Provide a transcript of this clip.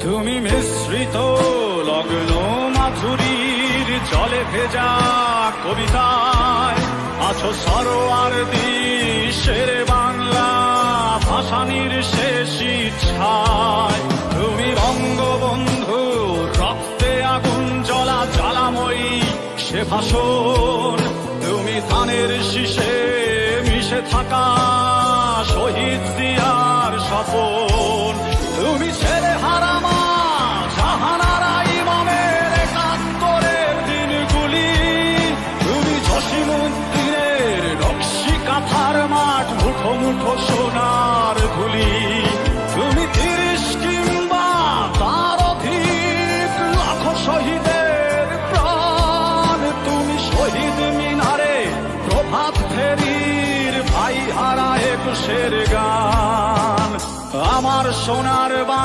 তুমি মিশ্রিত লগ্ন মাধুরীর জলে ভেজা কবিতায় আছো সরোয়ার্দী শেরে বাংলা ভাসানির শেষ ইচ্ছায়। তুমি বঙ্গবন্ধু রক্তে আগুন জ্বলা জ্বালাময়ী সে ভাষণ। তুমি ধানের শীষে মিশে থাকা শহীদ জিয়ার স্বপন। তুমি ছেলে হারামা জাহানারা ইমামের একাত্তরের দিনগুলি। তুমি জসিমউদ্দিনের নকশি কাঁথার মাঠ মুঠো মুঠো সোনার ধুলি। তুমি ৩০ কিংবা তার অধিক লাখো শহীদের প্রাণ। তুমি শহীদ মিনারে প্রভাত ফেরির ভাই হারা ২১-এর গান। আমার সোনার